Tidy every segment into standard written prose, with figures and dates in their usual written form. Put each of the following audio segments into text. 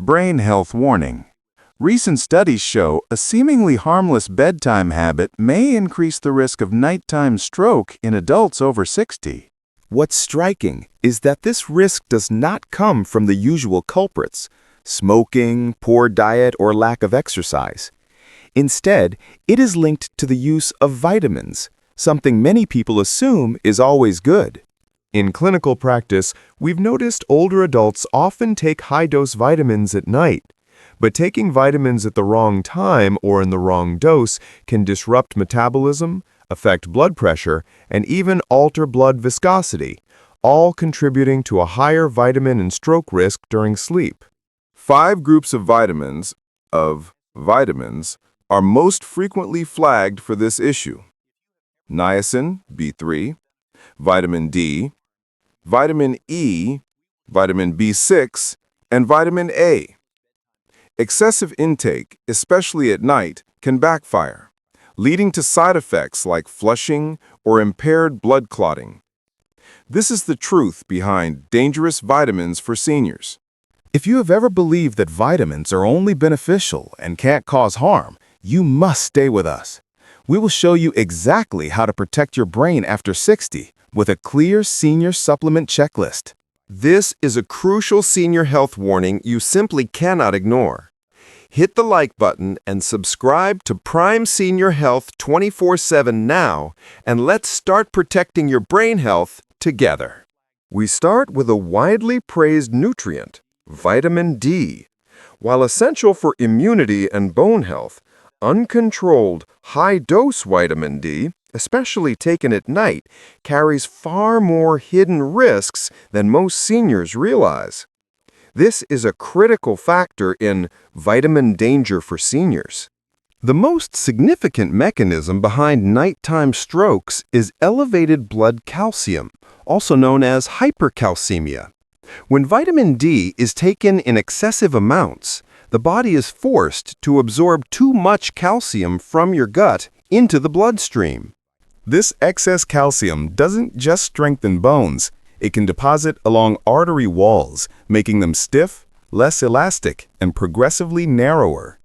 Brain health warning. Recent studies show a seemingly harmless bedtime habit may increase the risk of nighttime stroke in adults over 60. What's striking is that this risk does not come from the usual culprits, smoking, poor diet, or lack of exercise. Instead, it is linked to the use of vitamins, something many people assume is always good. In clinical practice, we've noticed older adults often take high-dose vitamins at night. But taking vitamins at the wrong time or in the wrong dose can disrupt metabolism, affect blood pressure, and even alter blood viscosity, all contributing to a higher vitamin and stroke risk during sleep. 5 groups of vitamins, are most frequently flagged for this issue. Niacin, B3, vitamin D, vitamin E, vitamin B6, and vitamin A. Excessive intake, especially at night, can backfire, leading to side effects like flushing or impaired blood clotting. This is the truth behind dangerous vitamins for seniors. If you have ever believed that vitamins are only beneficial and can't cause harm, you must stay with us. We will show you exactly how to protect your brain after 60 with a clear senior supplement checklist. This is a crucial senior health warning you simply cannot ignore. Hit the like button and subscribe to Prime Senior Health 24/7 now, and let's start protecting your brain health together. We start with a widely praised nutrient, vitamin D. While essential for immunity and bone health, uncontrolled, high-dose vitamin D, especially taken at night, carries far more hidden risks than most seniors realize. This is a critical factor in vitamin danger for seniors. The most significant mechanism behind nighttime strokes is elevated blood calcium, also known as hypercalcemia. When vitamin D is taken in excessive amounts, the body is forced to absorb too much calcium from your gut into the bloodstream. This excess calcium doesn't just strengthen bones, it can deposit along artery walls, making them stiff, less elastic, and progressively narrower.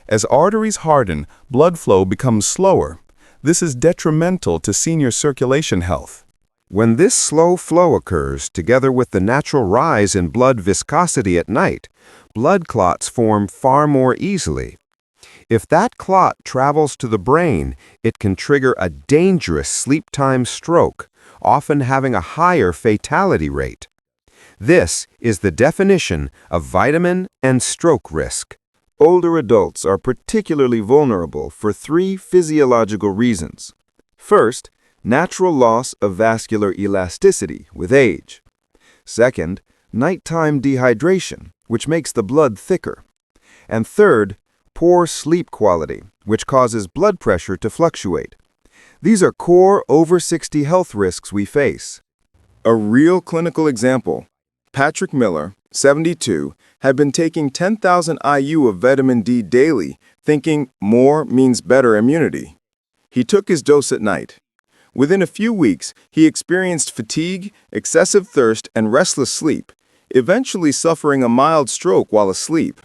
As arteries harden, blood flow becomes slower. This is detrimental to senior circulation health. When this slow flow occurs, together with the natural rise in blood viscosity at night, blood clots form far more easily. If that clot travels to the brain, it can trigger a dangerous sleep-time stroke, often having a higher fatality rate. This is the definition of vitamin and stroke risk. Older adults are particularly vulnerable for 3 physiological reasons. First, natural loss of vascular elasticity with age. Second, nighttime dehydration, which makes the blood thicker. And third, poor sleep quality, which causes blood pressure to fluctuate. These are core over 60 health risks we face. A real clinical example. Patrick Miller, 72, had been taking 10,000 IU of vitamin D daily, thinking more means better immunity. He took his dose at night. Within a few weeks, he experienced fatigue, excessive thirst, and restless sleep, eventually suffering a mild stroke while asleep.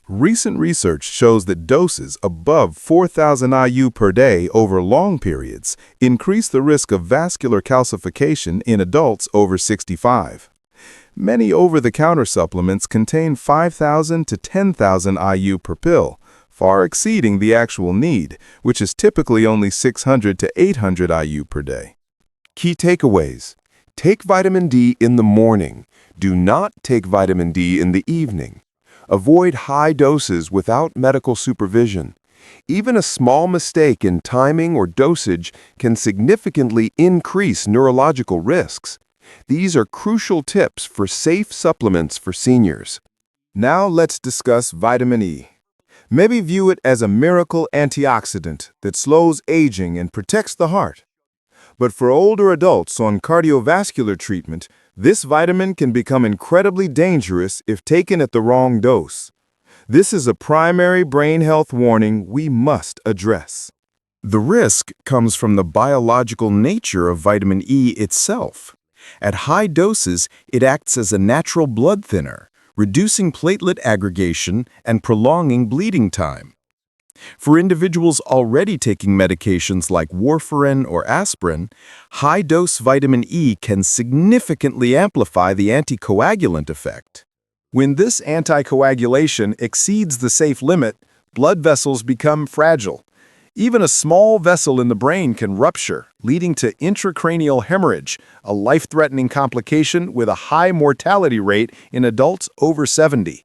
Recent research shows that doses above 4,000 IU per day over long periods increase the risk of vascular calcification in adults over 65. Many over-the-counter supplements contain 5,000 to 10,000 IU per pill, far exceeding the actual need, which is typically only 600 to 800 IU per day. Key takeaways. Take vitamin D in the morning. Do not take vitamin D in the evening. Avoid high doses without medical supervision. Even a small mistake in timing or dosage can significantly increase neurological risks. These are crucial tips for safe supplements for seniors. Now let's discuss vitamin E. Maybe view it as a miracle antioxidant that slows aging and protects the heart. But for older adults on cardiovascular treatment, this vitamin can become incredibly dangerous if taken at the wrong dose. This is a primary brain health warning we must address. The risk comes from the biological nature of vitamin E itself. At high doses, it acts as a natural blood thinner, reducing platelet aggregation and prolonging bleeding time. For individuals already taking medications like warfarin or aspirin, high-dose vitamin E can significantly amplify the anticoagulant effect. When this anticoagulation exceeds the safe limit, blood vessels become fragile. Even a small vessel in the brain can rupture, leading to intracranial hemorrhage, a life-threatening complication with a high mortality rate in adults over 70.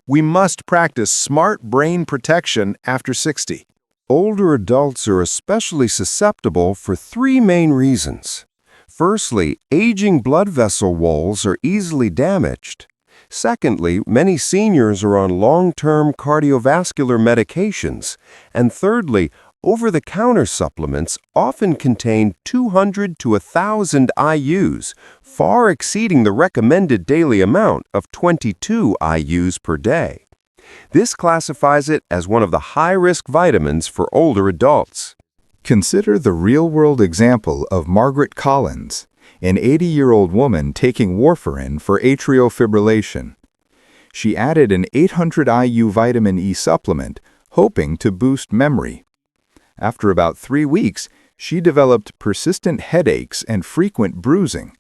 We must practice smart brain protection after 60. Older adults are especially susceptible for three main reasons. Firstly, aging blood vessel walls are easily damaged. Secondly, many seniors are on long-term cardiovascular medications. And thirdly, over-the-counter supplements often contain 200 to 1,000 IUs, far exceeding the recommended daily amount of 22 IUs per day. This classifies it as one of the high-risk vitamins for older adults. Consider the real-world example of Margaret Collins, an 80-year-old woman taking warfarin for atrial fibrillation. She added an 800 IU vitamin E supplement, hoping to boost memory. After about 3 weeks, she developed persistent headaches and frequent bruising.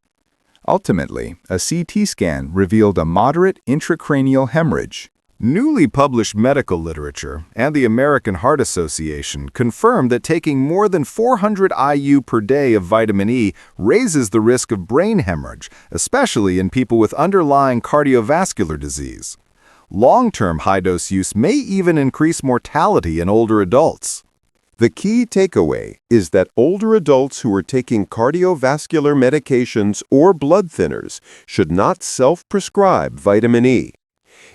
Ultimately, a CT scan revealed a moderate intracranial hemorrhage. Newly published medical literature and the American Heart Association confirm that taking more than 400 IU per day of vitamin E raises the risk of brain hemorrhage, especially in people with underlying cardiovascular disease. Long-term high-dose use may even increase mortality in older adults. The key takeaway is that older adults who are taking cardiovascular medications or blood thinners should not self-prescribe vitamin E.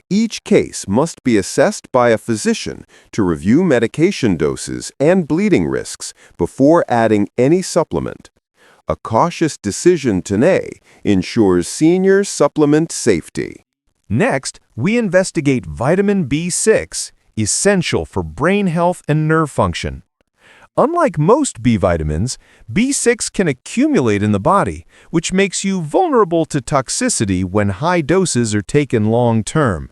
Each case must be assessed by a physician to review medication doses and bleeding risks before adding any supplement. A cautious decision today ensures senior supplement safety. Next, we investigate vitamin B6, essential for brain health and nerve function. Unlike most B vitamins, B6 can accumulate in the body, which makes you vulnerable to toxicity when high doses are taken long-term.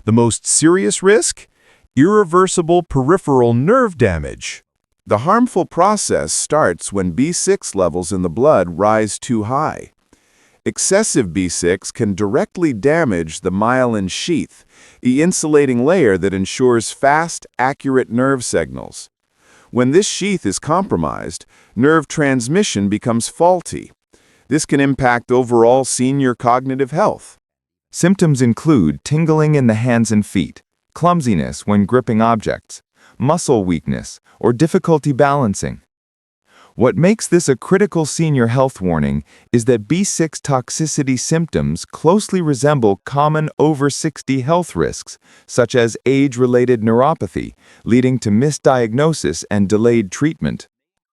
The most serious risk? Irreversible peripheral nerve damage. The harmful process starts when B6 levels in the blood rise too high. Excessive B6 can directly damage the myelin sheath, the insulating layer that ensures fast, accurate nerve signals. When this sheath is compromised, nerve transmission becomes faulty. This can impact overall senior cognitive health. Symptoms include tingling in the hands and feet, clumsiness when gripping objects, muscle weakness, or difficulty balancing. What makes this a critical senior health warning is that B6 toxicity symptoms closely resemble common over 60 health risks, such as age-related neuropathy, leading to misdiagnosis and delayed treatment.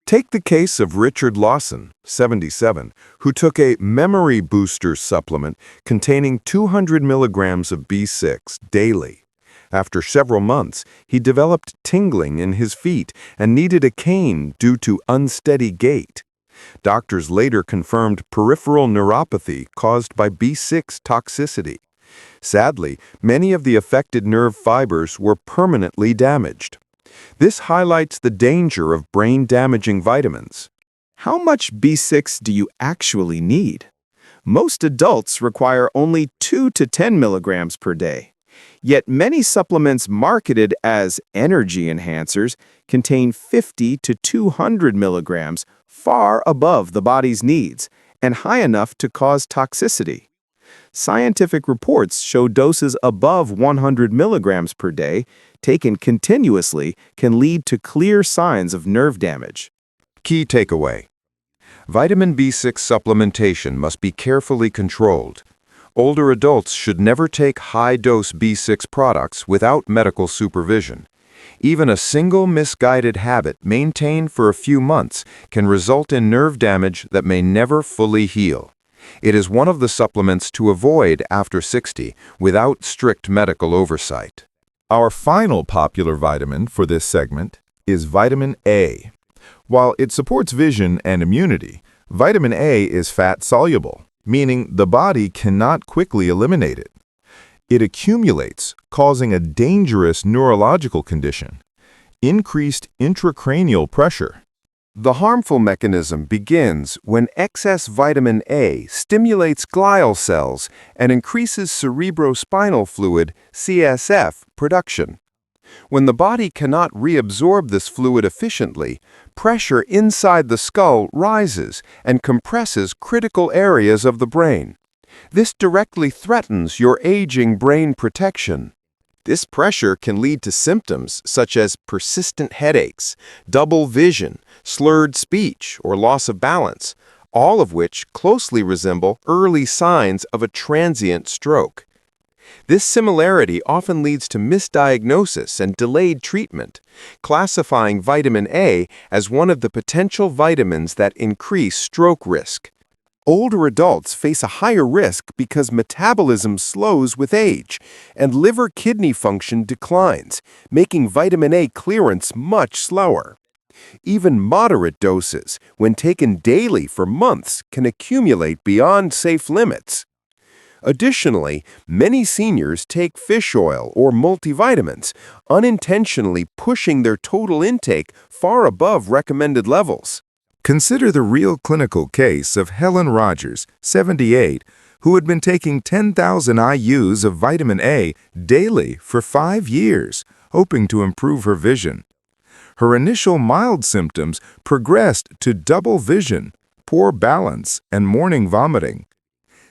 Take the case of Richard Lawson, 77, who took a memory booster supplement containing 200 milligrams of B6 daily. After several months, he developed tingling in his feet and needed a cane due to unsteady gait. Doctors later confirmed peripheral neuropathy caused by B6 toxicity. Sadly, many of the affected nerve fibers were permanently damaged. This highlights the danger of brain-damaging vitamins. How much B6 do you actually need? Most adults require only 2 to 10 milligrams per day. Yet many supplements marketed as energy enhancers contain 50 to 200 milligrams, far above the body's needs, and high enough to cause toxicity. Scientific reports show doses above 100 milligrams per day, taken continuously, can lead to clear signs of nerve damage. Key takeaway: vitamin B6 supplementation must be carefully controlled. Older adults should never take high-dose B6 products without medical supervision. Even a single misguided habit maintained for a few months can result in nerve damage that may never fully heal. It is one of the supplements to avoid after 60 without strict medical oversight. Our final popular vitamin for this segment is vitamin A. While it supports vision and immunity, vitamin A is fat-soluble, meaning the body cannot quickly eliminate it. It accumulates, causing a dangerous neurological condition, increased intracranial pressure. The harmful mechanism begins when excess vitamin A stimulates glial cells and increases cerebrospinal fluid (CSF) production. When the body cannot reabsorb this fluid efficiently, pressure inside the skull rises and compresses critical areas of the brain. This directly threatens your aging brain protection. This pressure can lead to symptoms such as persistent headaches, double vision, slurred speech, or loss of balance, all of which closely resemble early signs of a transient stroke. This similarity often leads to misdiagnosis and delayed treatment, classifying vitamin A as one of the potential vitamins that increase stroke risk. Older adults face a higher risk because metabolism slows with age and liver-kidney function declines, making vitamin A clearance much slower. Even moderate doses, when taken daily for months, can accumulate beyond safe limits. Additionally, many seniors take fish oil or multivitamins, unintentionally pushing their total intake far above recommended levels. Consider the real clinical case of Helen Rogers, 78, who had been taking 10,000 IUs of vitamin A daily for 5 years, hoping to improve her vision. Her initial mild symptoms progressed to double vision, poor balance, and morning vomiting.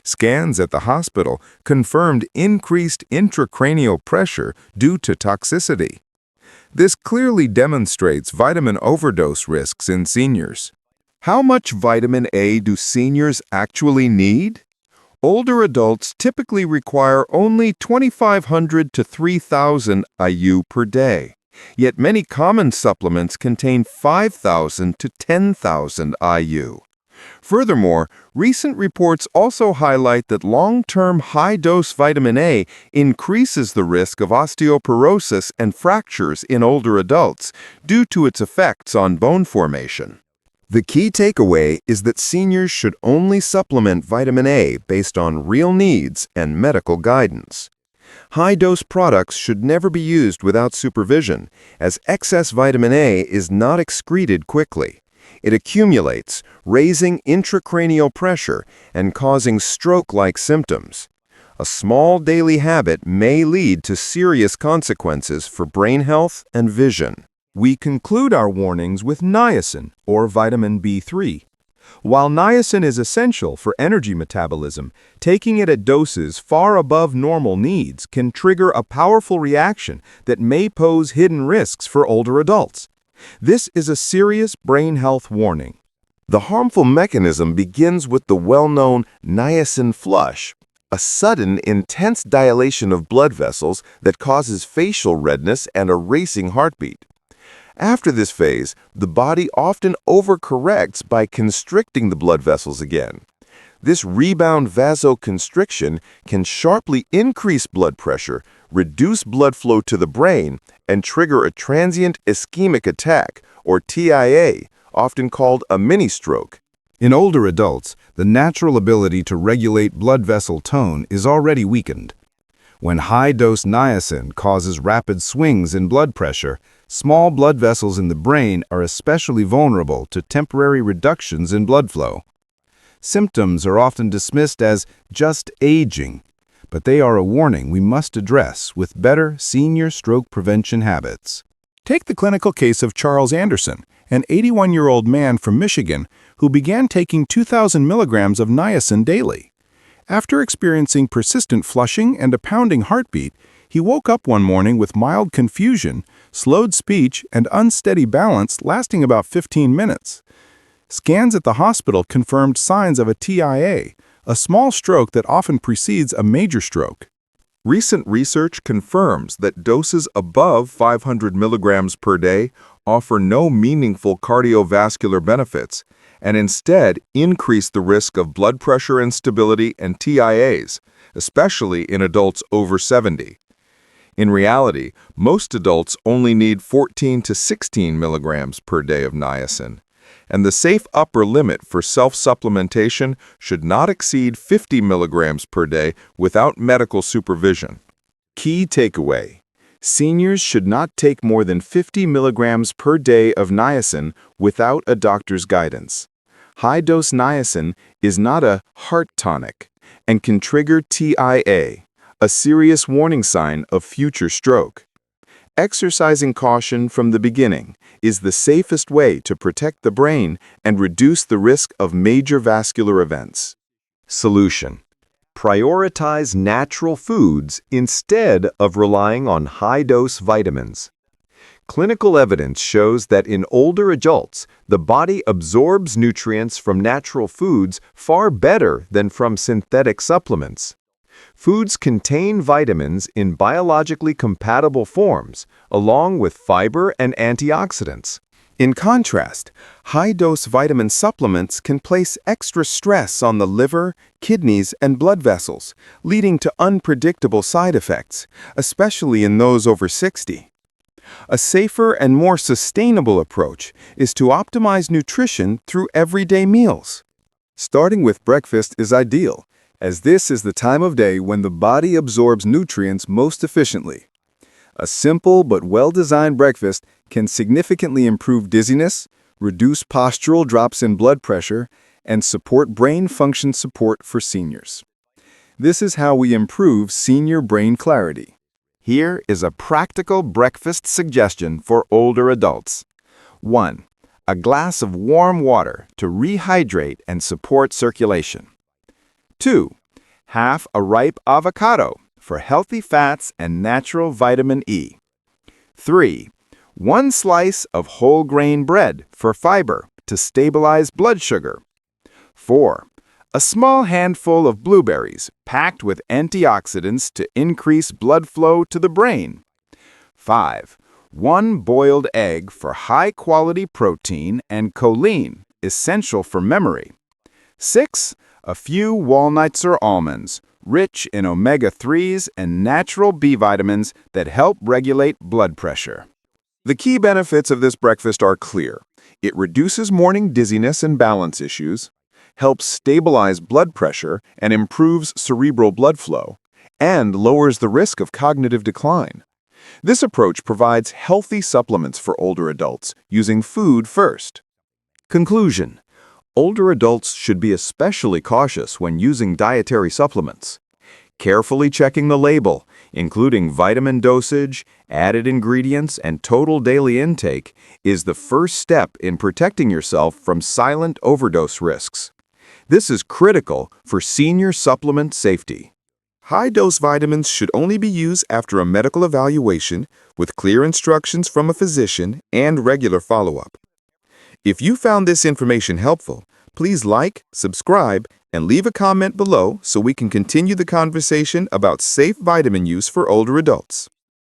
Scans at the hospital confirmed increased intracranial pressure due to toxicity. This clearly demonstrates vitamin overdose risks in seniors. How much vitamin A do seniors actually need? Older adults typically require only 2,500 to 3,000 IU per day, yet many common supplements contain 5,000 to 10,000 IU. Furthermore, recent reports also highlight that long-term high-dose vitamin A increases the risk of osteoporosis and fractures in older adults due to its effects on bone formation. The key takeaway is that seniors should only supplement vitamin A based on real needs and medical guidance. High-dose products should never be used without supervision, as excess vitamin A is not excreted quickly. It accumulates, raising intracranial pressure and causing stroke-like symptoms. A small daily habit may lead to serious consequences for brain health and vision. We conclude our warnings with niacin, or vitamin B3. While niacin is essential for energy metabolism, taking it at doses far above normal needs can trigger a powerful reaction that may pose hidden risks for older adults. This is a serious brain health warning. The harmful mechanism begins with the well-known niacin flush, a sudden, intense dilation of blood vessels that causes facial redness and a racing heartbeat. After this phase, the body often overcorrects by constricting the blood vessels again. This rebound vasoconstriction can sharply increase blood pressure, reduce blood flow to the brain, and trigger a transient ischemic attack, or TIA, often called a mini-stroke. In older adults, the natural ability to regulate blood vessel tone is already weakened. When high-dose niacin causes rapid swings in blood pressure, small blood vessels in the brain are especially vulnerable to temporary reductions in blood flow. Symptoms are often dismissed as just aging, but they are a warning we must address with better senior stroke prevention habits. Take the clinical case of Charles Anderson, an 81-year-old man from Michigan who began taking 2,000 milligrams of niacin daily. After experiencing persistent flushing and a pounding heartbeat, he woke up one morning with mild confusion, slowed speech, and unsteady balance lasting about 15 minutes. Scans at the hospital confirmed signs of a TIA, a small stroke that often precedes a major stroke. Recent research confirms that doses above 500 milligrams per day offer no meaningful cardiovascular benefits and instead increase the risk of blood pressure instability and TIAs, especially in adults over 70. In reality, most adults only need 14 to 16 milligrams per day of niacin, and the safe upper limit for self-supplementation should not exceed 50 milligrams per day without medical supervision. Key takeaway: seniors should not take more than 50 milligrams per day of niacin without a doctor's guidance. High-dose niacin is not a heart tonic and can trigger TIA, a serious warning sign of future stroke. Exercising caution from the beginning is the safest way to protect the brain and reduce the risk of major vascular events. Solution: prioritize natural foods instead of relying on high-dose vitamins. Clinical evidence shows that in older adults, the body absorbs nutrients from natural foods far better than from synthetic supplements. Foods contain vitamins in biologically compatible forms, along with fiber and antioxidants. In contrast, high-dose vitamin supplements can place extra stress on the liver, kidneys, and blood vessels, leading to unpredictable side effects, especially in those over 60. A safer and more sustainable approach is to optimize nutrition through everyday meals. Starting with breakfast is ideal, as this is the time of day when the body absorbs nutrients most efficiently. A simple but well-designed breakfast can significantly improve dizziness, reduce postural drops in blood pressure, and support brain function support for seniors. This is how we improve senior brain clarity. Here is a practical breakfast suggestion for older adults. 1. A glass of warm water to rehydrate and support circulation. 2. Half a ripe avocado for healthy fats and natural vitamin E. 3. 1 slice of whole grain bread for fiber to stabilize blood sugar. 4. A small handful of blueberries packed with antioxidants to increase blood flow to the brain. 5. 1 boiled egg for high-quality protein and choline, essential for memory. 6. A few walnuts or almonds, rich in omega-3s and natural B vitamins that help regulate blood pressure. The key benefits of this breakfast are clear. It reduces morning dizziness and balance issues, helps stabilize blood pressure and improves cerebral blood flow, and lowers the risk of cognitive decline. This approach provides healthy supplements for older adults, using food first. Conclusion: older adults should be especially cautious when using dietary supplements. Carefully checking the label, including vitamin dosage, added ingredients, and total daily intake, is the first step in protecting yourself from silent overdose risks. This is critical for senior supplement safety. High-dose vitamins should only be used after a medical evaluation with clear instructions from a physician and regular follow-up. If you found this information helpful, please like, subscribe, and leave a comment below so we can continue the conversation about safe vitamin use for older adults.